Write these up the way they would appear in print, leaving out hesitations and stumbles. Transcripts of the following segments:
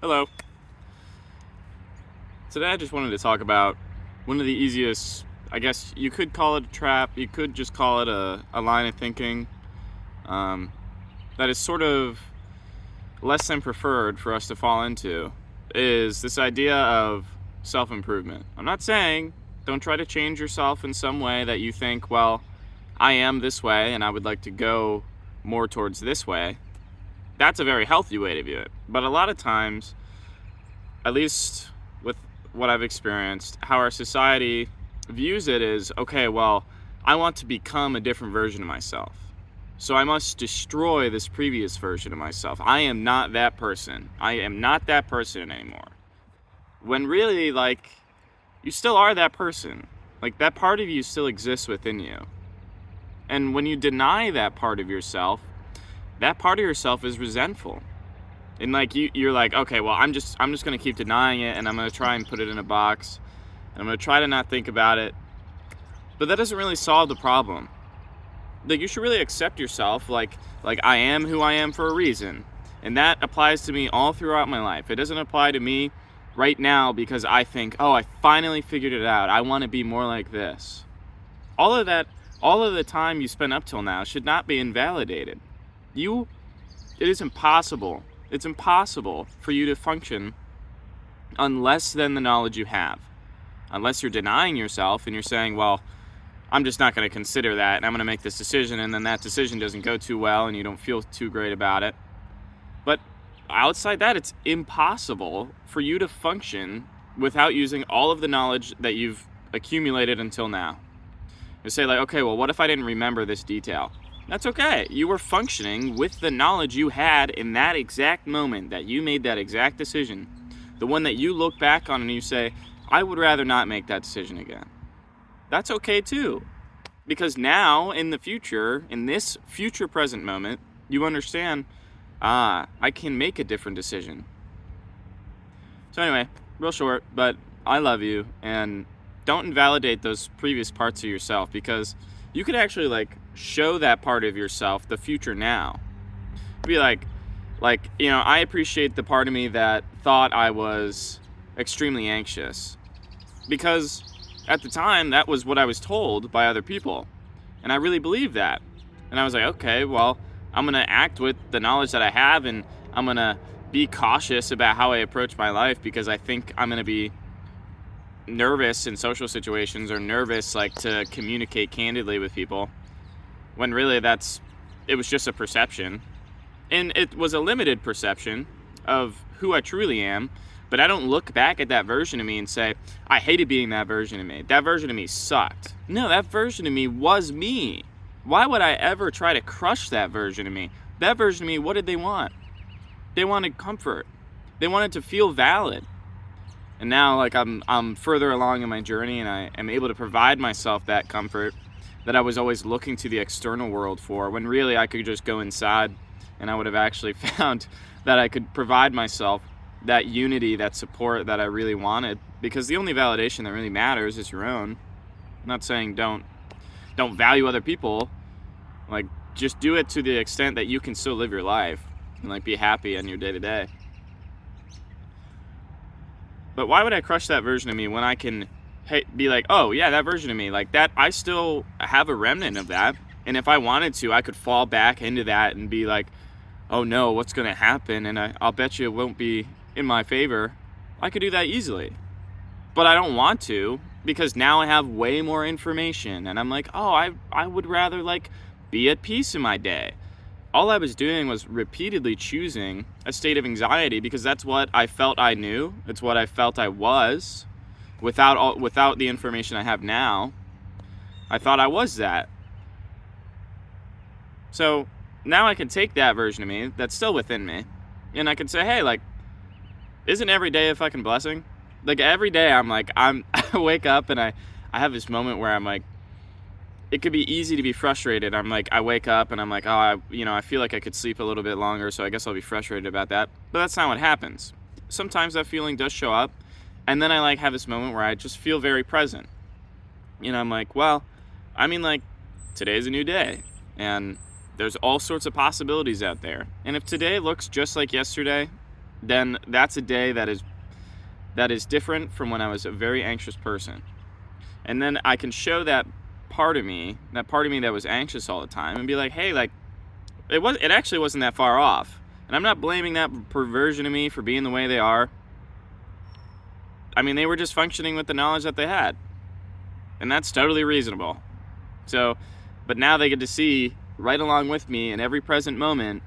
Hello. Today I just wanted to talk about one of the easiest, I guess you could call it a trap, you could just call it a line of thinking um, that is sort of less than preferred for us to fall into, is this idea of self-improvement. I'm not saying don't try to change yourself in some way that you think, well, I am this way and I would like to go more towards this way. That's a very healthy way to view it. But a lot of times, at least with what I've experienced, how our society views it is, okay, well, I want to become a different version of myself. So I must destroy this previous version of myself. I am not that person. I am not that person anymore. When really, you still are that person. That part of you still exists within you. And when you deny that part of yourself is resentful. And you're like, okay, well, I'm just gonna keep denying it, and I'm gonna try and put it in a box, and I'm gonna try to not think about it. But that doesn't really solve the problem. You should really accept yourself, like I am who I am for a reason, and that applies to me all throughout my life. It doesn't apply to me right now because I think, oh, I finally figured it out. I want to be more like this. All of the time you spent up till now should not be invalidated. It is impossible. It's impossible for you to function on less than the knowledge you have. Unless you're denying yourself and you're saying, well, I'm just not going to consider that, and I'm going to make this decision, and then that decision doesn't go too well and you don't feel too great about it. But outside that, it's impossible for you to function without using all of the knowledge that you've accumulated until now. You say, okay, well, what if I didn't remember this detail? That's okay. You were functioning with the knowledge you had in that exact moment that you made that exact decision. The one that you look back on and you say, I would rather not make that decision again. That's okay too. Because now, in the future, in this future present moment, you understand, I can make a different decision. So anyway, real short, but I love you, and don't invalidate those previous parts of yourself, because you could actually show that part of yourself the future now. Be I appreciate the part of me that thought I was extremely anxious, because at the time that was what I was told by other people, and I really believed that. And I was like, okay, well, I'm gonna act with the knowledge that I have, and I'm gonna be cautious about how I approach my life, because I think I'm gonna be nervous in social situations, or nervous to communicate candidly with people, when really it was just a perception. And it was a limited perception of who I truly am, but I don't look back at that version of me and say, I hated being that version of me. That version of me sucked. No, that version of me was me. Why would I ever try to crush that version of me? That version of me, what did they want? They wanted comfort. They wanted to feel valid. And now, I'm further along in my journey, and I am able to provide myself that comfort that I was always looking to the external world for, when really I could just go inside, and I would have actually found that I could provide myself that unity, that support that I really wanted. Because the only validation that really matters is your own. I'm not saying don't value other people. Just do it to the extent that you can still live your life and be happy in your day to day. But why would I crush that version of me when I can be oh yeah, that version of me, that, I still have a remnant of that. And if I wanted to, I could fall back into that and be oh no, what's going to happen? And I'll bet you it won't be in my favor. I could do that easily. But I don't want to, because now I have way more information. And I'm I would rather be at peace in my day. All I was doing was repeatedly choosing a state of anxiety, because that's what I felt I knew. It's what I felt I was. Without the information I have now, I thought I was that. So now I can take that version of me that's still within me, and I can say, hey, isn't every day a fucking blessing? Every day I wake up and I have this moment where I'm it could be easy to be frustrated. I wake up and I'm I feel like I could sleep a little bit longer, so I guess I'll be frustrated about that. But that's not what happens. Sometimes that feeling does show up, and then I have this moment where I just feel very present. Well, today's a new day, and there's all sorts of possibilities out there. And if today looks just like yesterday, then that's a day that is different from when I was a very anxious person. And then I can show that part of me that was anxious all the time, and be like, hey, like, it actually wasn't that far off. And I'm not blaming that perversion of me for being the way they are. I mean, they were just functioning with the knowledge that they had. And that's totally reasonable. So, but now they get to see right along with me in every present moment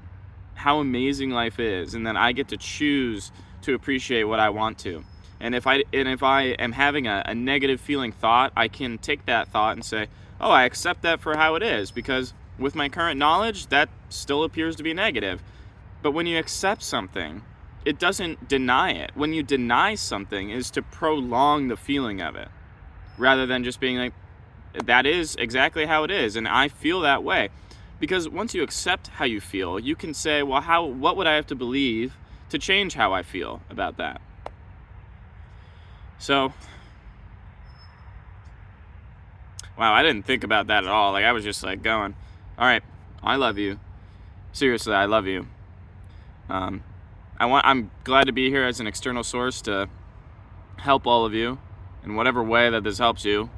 how amazing life is, and that I get to choose to appreciate what I want to. And if I am having a negative feeling thought, I can take that thought and say, oh, I accept that for how it is, because with my current knowledge, that still appears to be negative. But when you accept something, it doesn't deny it. When you deny something is to prolong the feeling of it, rather than just being like, that is exactly how it is, and I feel that way. Because once you accept how you feel, you can say, well, what would I have to believe to change how I feel about that? So, wow, I didn't think about that at all. Like, I was just like going, all right, I love you. Seriously, I love you. I'm glad to be here as an external source to help all of you in whatever way that this helps you,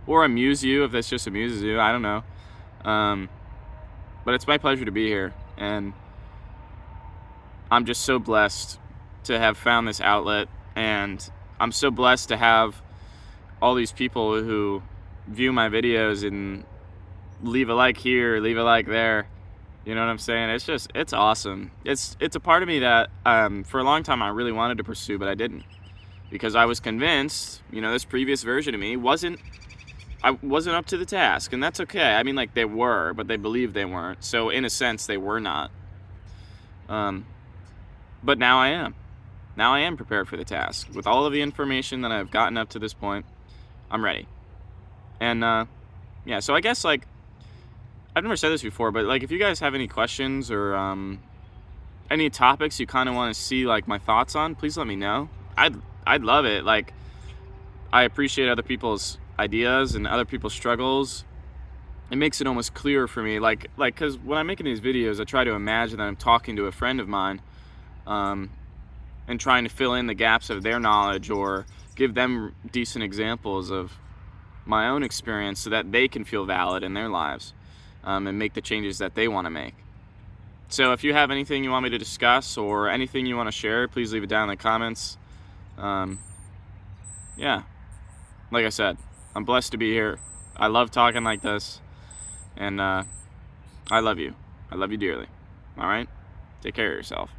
or amuse you if this just amuses you. I don't know. But it's my pleasure to be here, and I'm just so blessed to have found this outlet, and I'm so blessed to have all these people who view my videos and leave a like here, leave a like there. You know what I'm saying? It's awesome. It's a part of me that for a long time I really wanted to pursue, but I didn't, because I was convinced, this previous version of me I wasn't up to the task, and that's okay. I mean, like, they were, but they believed they weren't. So in a sense, they were not. But now I am. Now I am prepared for the task. With all of the information that I've gotten up to this point, I'm ready. And yeah, so I guess, like, I've never said this before, but like, if you guys have any questions or any topics you kind of want to see like my thoughts on, please let me know. I'd love it. Like, I appreciate other people's ideas and other people's struggles. It makes it almost clearer for me, like because when I'm making these videos, I try to imagine that I'm talking to a friend of mine, and trying to fill in the gaps of their knowledge, or give them decent examples of my own experience, so that they can feel valid in their lives, and make the changes that they want to make. So if you have anything you want me to discuss, or anything you want to share, please leave it down in the comments. Yeah, like I said, I'm blessed to be here. I love talking like this, and I love you. I love you dearly. All right? Take care of yourself.